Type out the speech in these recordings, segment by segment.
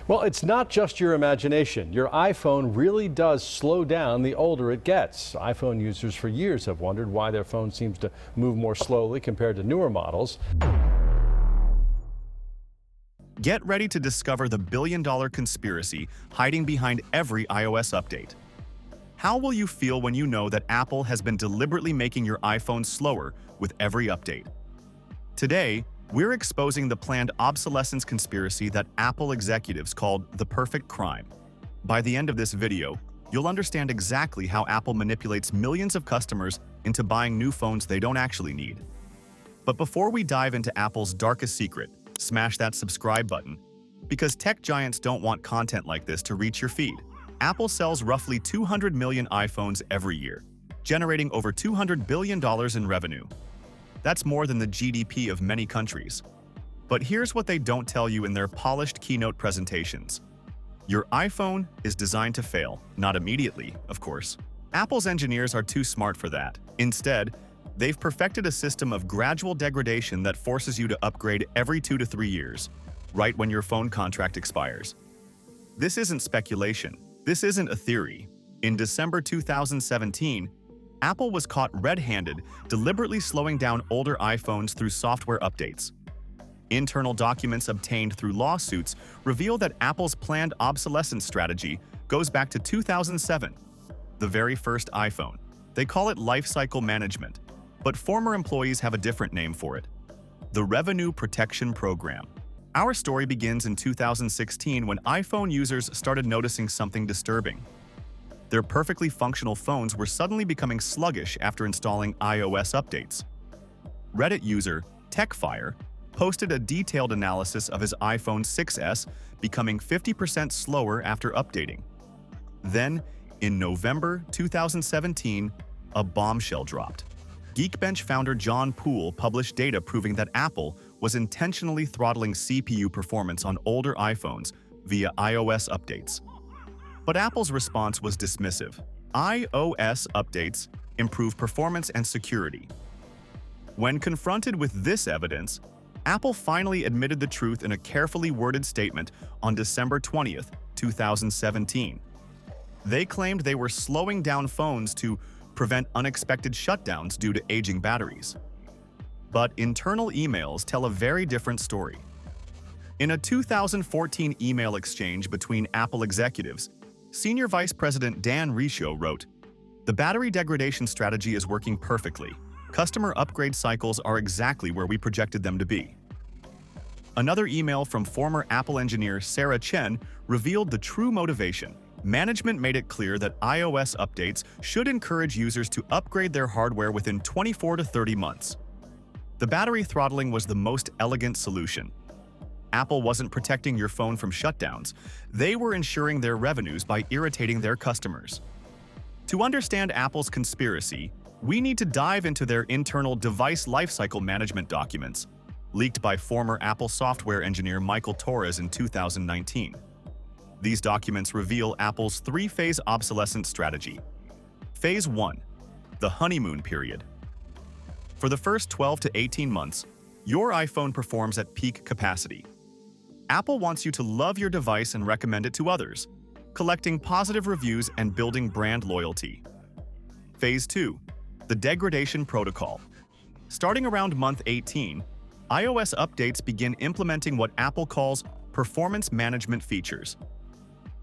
Well, it's not just your imagination. Your iPhone really does slow down the older it gets. iPhone users for years have wondered why their phone seems to move more slowly compared to newer models. Get ready to discover the billion-dollar conspiracy hiding behind every iOS update. How will you feel when you know that Apple has been deliberately making your iPhone slower with every update? Today, we're exposing the planned obsolescence conspiracy that Apple executives called the perfect crime. By the end of this video, you'll understand exactly how Apple manipulates millions of customers into buying new phones they don't actually need. But before we dive into Apple's darkest secret, smash that subscribe button, because tech giants don't want content like this to reach your feed. Apple sells roughly 200 million iPhones every year, generating over $200 billion in revenue. That's more than the GDP of many countries. But here's what they don't tell you in their polished keynote presentations. Your iPhone is designed to fail, not immediately, of course. Apple's engineers are too smart for that. Instead, they've perfected a system of gradual degradation that forces you to upgrade every 2 to 3 years, right when your phone contract expires. This isn't speculation. This isn't a theory. In December 2017, Apple was caught red-handed, deliberately slowing down older iPhones through software updates. Internal documents obtained through lawsuits reveal that Apple's planned obsolescence strategy goes back to 2007, the very first iPhone. They call it lifecycle management, but former employees have a different name for it: the Revenue Protection Program. Our story begins in 2016 when iPhone users started noticing something disturbing. Their perfectly functional phones were suddenly becoming sluggish after installing iOS updates. Reddit user TechFire posted a detailed analysis of his iPhone 6s becoming 50% slower after updating. Then, in November 2017, a bombshell dropped. Geekbench founder John Poole published data proving that Apple was intentionally throttling CPU performance on older iPhones via iOS updates. But Apple's response was dismissive. iOS updates improve performance and security. When confronted with this evidence, Apple finally admitted the truth in a carefully worded statement on December 20th, 2017. They claimed they were slowing down phones to prevent unexpected shutdowns due to aging batteries. But internal emails tell a very different story. In a 2014 email exchange between Apple executives, Senior Vice President Dan Riccio wrote, "The battery degradation strategy is working perfectly. Customer upgrade cycles are exactly where we projected them to be." Another email from former Apple engineer Sarah Chen revealed the true motivation. Management made it clear that iOS updates should encourage users to upgrade their hardware within 24 to 30 months. The battery throttling was the most elegant solution. Apple wasn't protecting your phone from shutdowns. They were ensuring their revenues by irritating their customers. To understand Apple's conspiracy, we need to dive into their internal device lifecycle management documents, leaked by former Apple software engineer Michael Torres in 2019. These documents reveal Apple's three-phase obsolescence strategy. Phase 1. The honeymoon period. For the first 12 to 18 months, your iPhone performs at peak capacity. Apple wants you to love your device and recommend it to others, collecting positive reviews and building brand loyalty. Phase 2. The degradation protocol. Starting around month 18, iOS updates begin implementing what Apple calls performance management features.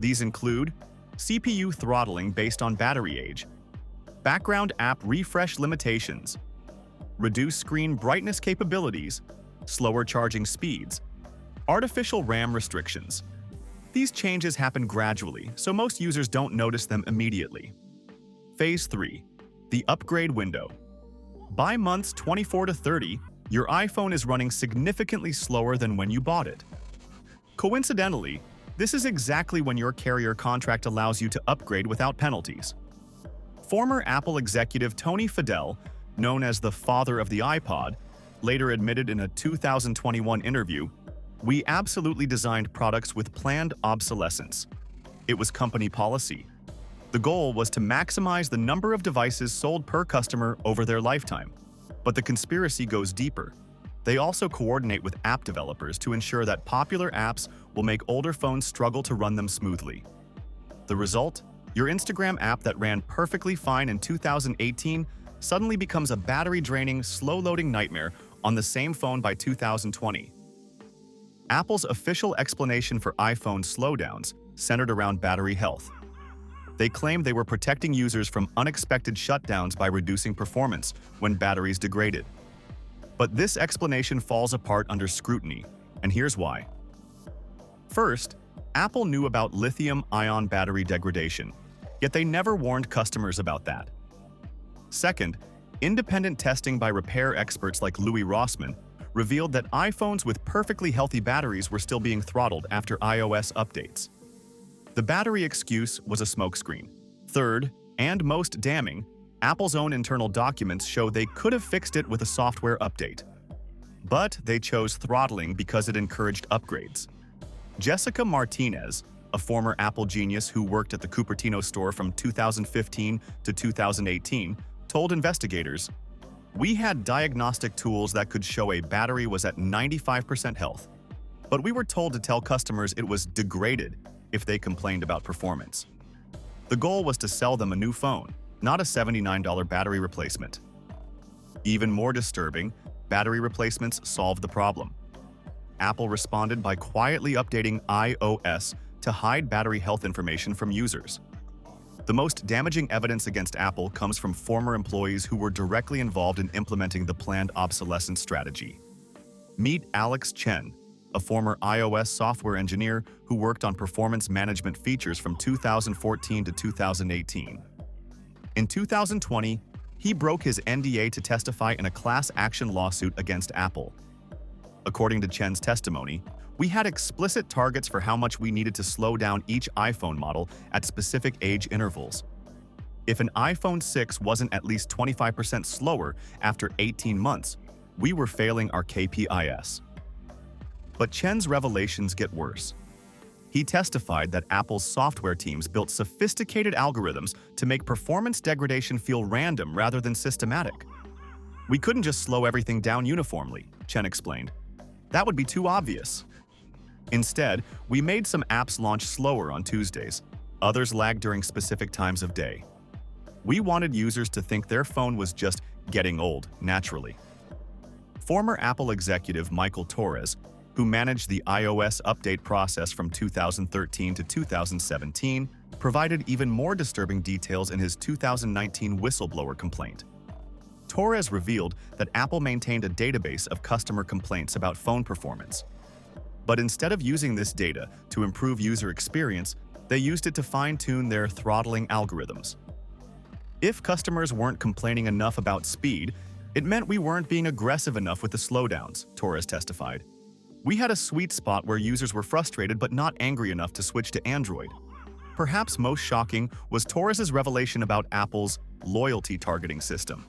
These include CPU throttling based on battery age, background app refresh limitations, reduced screen brightness capabilities, slower charging speeds, artificial RAM restrictions. These changes happen gradually, so most users don't notice them immediately. Phase 3. The upgrade window. By months 24 to 30, your iPhone is running significantly slower than when you bought it. Coincidentally, this is exactly when your carrier contract allows you to upgrade without penalties. Former Apple executive Tony Fadell, known as the father of the iPod, later admitted in a 2021 interview, "We absolutely designed products with planned obsolescence. It was company policy. The goal was to maximize the number of devices sold per customer over their lifetime. But the conspiracy goes deeper. They also coordinate with app developers to ensure that popular apps will make older phones struggle to run them smoothly. The result? Your Instagram app that ran perfectly fine in 2018 suddenly becomes a battery-draining, slow-loading nightmare on the same phone by 2020. Apple's official explanation for iPhone slowdowns centered around battery health. They claimed they were protecting users from unexpected shutdowns by reducing performance when batteries degraded. But this explanation falls apart under scrutiny, and here's why. First, Apple knew about lithium-ion battery degradation, yet they never warned customers about that. Second, independent testing by repair experts like Louis Rossmann revealed that iPhones with perfectly healthy batteries were still being throttled after iOS updates. The battery excuse was a smokescreen. Third, and most damning, Apple's own internal documents show they could have fixed it with a software update. But they chose throttling because it encouraged upgrades. Jessica Martinez, a former Apple genius who worked at the Cupertino store from 2015 to 2018, told investigators, "We had diagnostic tools that could show a battery was at 95% health, but we were told to tell customers it was degraded if they complained about performance. The goal was to sell them a new phone, not a $79 battery replacement." Even more disturbing, battery replacements solved the problem. Apple responded by quietly updating iOS to hide battery health information from users. The most damaging evidence against Apple comes from former employees who were directly involved in implementing the planned obsolescence strategy. Meet Alex Chen, a former iOS software engineer who worked on performance management features from 2014 to 2018. In 2020, he broke his NDA to testify in a class action lawsuit against Apple. According to Chen's testimony, "We had explicit targets for how much we needed to slow down each iPhone model at specific age intervals. If an iPhone 6 wasn't at least 25% slower after 18 months, we were failing our KPIs." But Chen's revelations get worse. He testified that Apple's software teams built sophisticated algorithms to make performance degradation feel random rather than systematic. "We couldn't just slow everything down uniformly," Chen explained. "That would be too obvious. Instead, we made some apps launch slower on Tuesdays. Others lagged during specific times of day. We wanted users to think their phone was just getting old naturally." Former Apple executive Michael Torres, who managed the iOS update process from 2013 to 2017, provided even more disturbing details in his 2019 whistleblower complaint. Torres revealed that Apple maintained a database of customer complaints about phone performance. But instead of using this data to improve user experience, they used it to fine-tune their throttling algorithms. If customers weren't complaining enough about speed, it meant we weren't being aggressive enough with the slowdowns, Torres testified. "We had a sweet spot where users were frustrated but not angry enough to switch to Android." Perhaps most shocking was Torres's revelation about Apple's loyalty targeting system.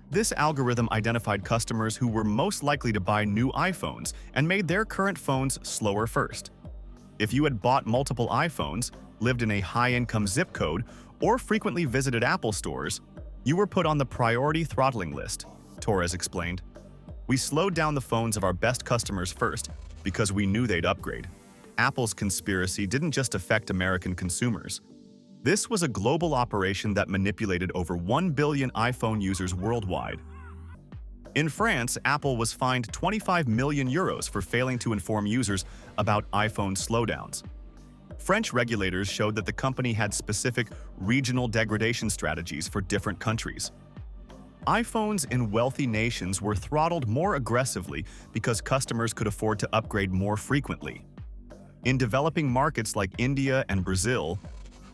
This algorithm identified customers who were most likely to buy new iPhones and made their current phones slower first. If you had bought multiple iPhones, lived in a high-income zip code, or frequently visited Apple stores, you were put on the priority throttling list, Torres explained. "We slowed down the phones of our best customers first because we knew they'd upgrade." Apple's conspiracy didn't just affect American consumers. This was a global operation that manipulated over 1 billion iPhone users worldwide. In France, Apple was fined 25 million euros for failing to inform users about iPhone slowdowns. French regulators showed that the company had specific regional degradation strategies for different countries. iPhones in wealthy nations were throttled more aggressively because customers could afford to upgrade more frequently. In developing markets like India and Brazil,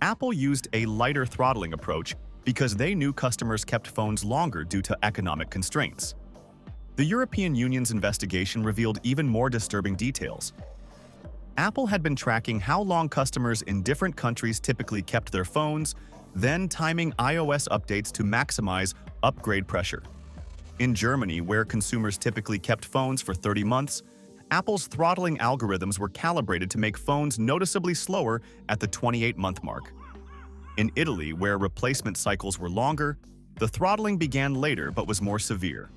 Apple used a lighter throttling approach because they knew customers kept phones longer due to economic constraints. The European Union's investigation revealed even more disturbing details. Apple had been tracking how long customers in different countries typically kept their phones, then timing iOS updates to maximize upgrade pressure. In Germany, where consumers typically kept phones for 30 months, Apple's throttling algorithms were calibrated to make phones noticeably slower at the 28-month mark. In Italy, where replacement cycles were longer, the throttling began later but was more severe.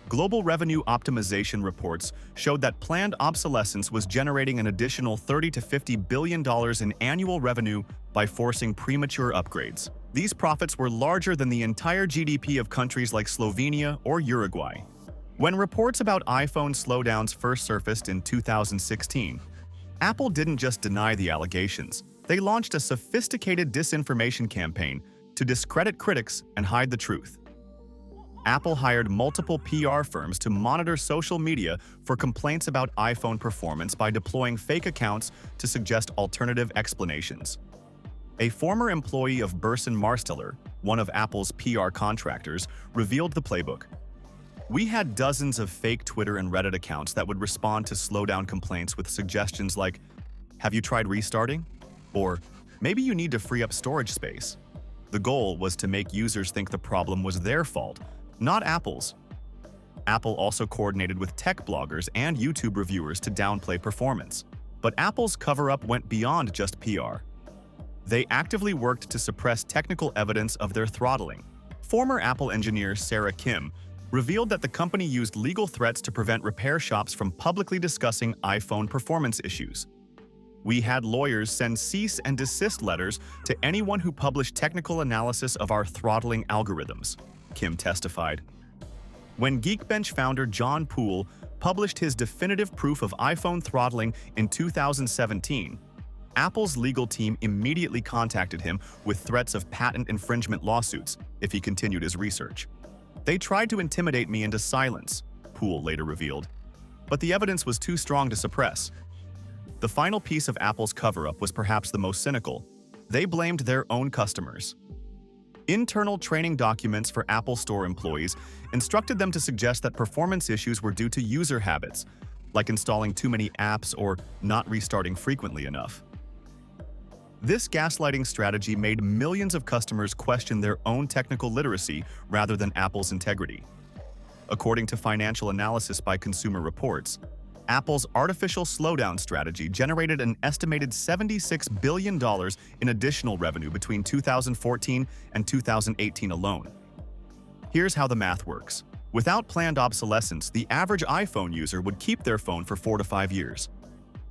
Global revenue optimization reports showed that planned obsolescence was generating an additional $30 to $50 billion in annual revenue by forcing premature upgrades. These profits were larger than the entire GDP of countries like Slovenia or Uruguay. When reports about iPhone slowdowns first surfaced in 2016, Apple didn't just deny the allegations. They launched a sophisticated disinformation campaign to discredit critics and hide the truth. Apple hired multiple PR firms to monitor social media for complaints about iPhone performance by deploying fake accounts to suggest alternative explanations. A former employee of Burson Marsteller, one of Apple's PR contractors, revealed the playbook. We had dozens of fake Twitter and Reddit accounts that would respond to slowdown complaints with suggestions like, "Have you tried restarting?" Or, "Maybe you need to free up storage space." The goal was to make users think the problem was their fault, not Apple's. Apple also coordinated with tech bloggers and YouTube reviewers to downplay performance. But Apple's cover-up went beyond just PR. They actively worked to suppress technical evidence of their throttling. Former Apple engineer Sarah Kim revealed that the company used legal threats to prevent repair shops from publicly discussing iPhone performance issues. "We had lawyers send cease and desist letters to anyone who published technical analysis of our throttling algorithms," Kim testified. When Geekbench founder John Poole published his definitive proof of iPhone throttling in 2017, Apple's legal team immediately contacted him with threats of patent infringement lawsuits if he continued his research. "They tried to intimidate me into silence," Poole later revealed, "but the evidence was too strong to suppress." The final piece of Apple's cover-up was perhaps the most cynical. They blamed their own customers. Internal training documents for Apple Store employees instructed them to suggest that performance issues were due to user habits, like installing too many apps or not restarting frequently enough. This gaslighting strategy made millions of customers question their own technical literacy rather than Apple's integrity. According to financial analysis by Consumer Reports, Apple's artificial slowdown strategy generated an estimated $76 billion in additional revenue between 2014 and 2018 alone. Here's how the math works. Without planned obsolescence, the average iPhone user would keep their phone for 4 to 5 years.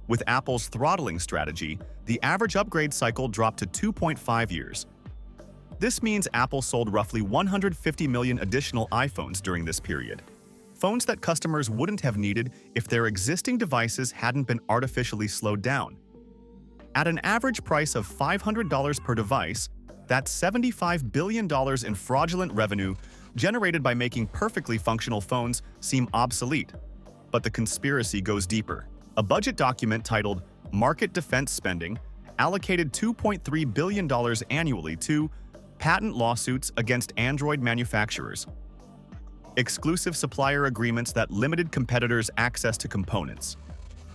With Apple's throttling strategy, the average upgrade cycle dropped to 2.5 years. This means Apple sold roughly 150 million additional iPhones during this period. Phones that customers wouldn't have needed if their existing devices hadn't been artificially slowed down. At an average price of $500 per device, that's $75 billion in fraudulent revenue generated by making perfectly functional phones seem obsolete. But the conspiracy goes deeper. A budget document titled Market Defense Spending allocated $2.3 billion annually to patent lawsuits against Android manufacturers, exclusive supplier agreements that limited competitors' access to components,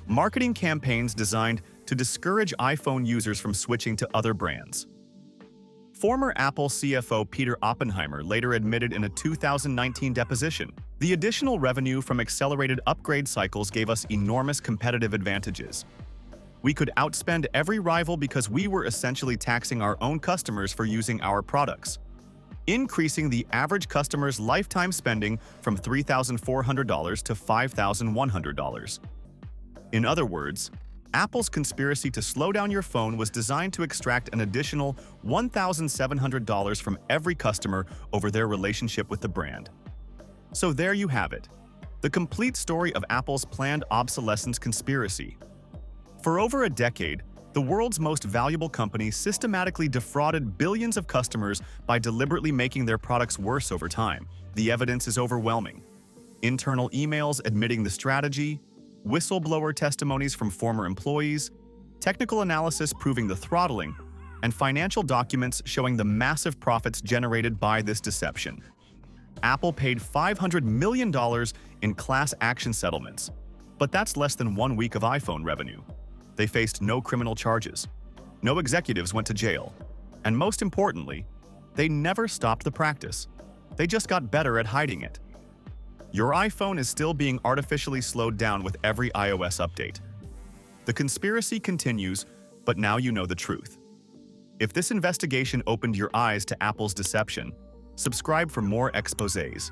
marketing campaigns designed to discourage iPhone users from switching to other brands. Former Apple CFO Peter Oppenheimer later admitted in a 2019 deposition, "The additional revenue from accelerated upgrade cycles gave us enormous competitive advantages. We could outspend every rival because we were essentially taxing our own customers for using our products, increasing the average customer's lifetime spending from $3,400 to $5,100. In other words, Apple's conspiracy to slow down your phone was designed to extract an additional $1,700 from every customer over their relationship with the brand. So there you have it, the complete story of Apple's planned obsolescence conspiracy. For over a decade, the world's most valuable company systematically defrauded billions of customers by deliberately making their products worse over time. The evidence is overwhelming. Internal emails admitting the strategy, whistleblower testimonies from former employees, technical analysis proving the throttling, and financial documents showing the massive profits generated by this deception. Apple paid $500 million in class action settlements, but that's less than 1 week of iPhone revenue. They faced no criminal charges. No executives went to jail. And most importantly, they never stopped the practice. They just got better at hiding it. Your iPhone is still being artificially slowed down with every iOS update. The conspiracy continues, but now you know the truth. If this investigation opened your eyes to Apple's deception, subscribe for more exposés.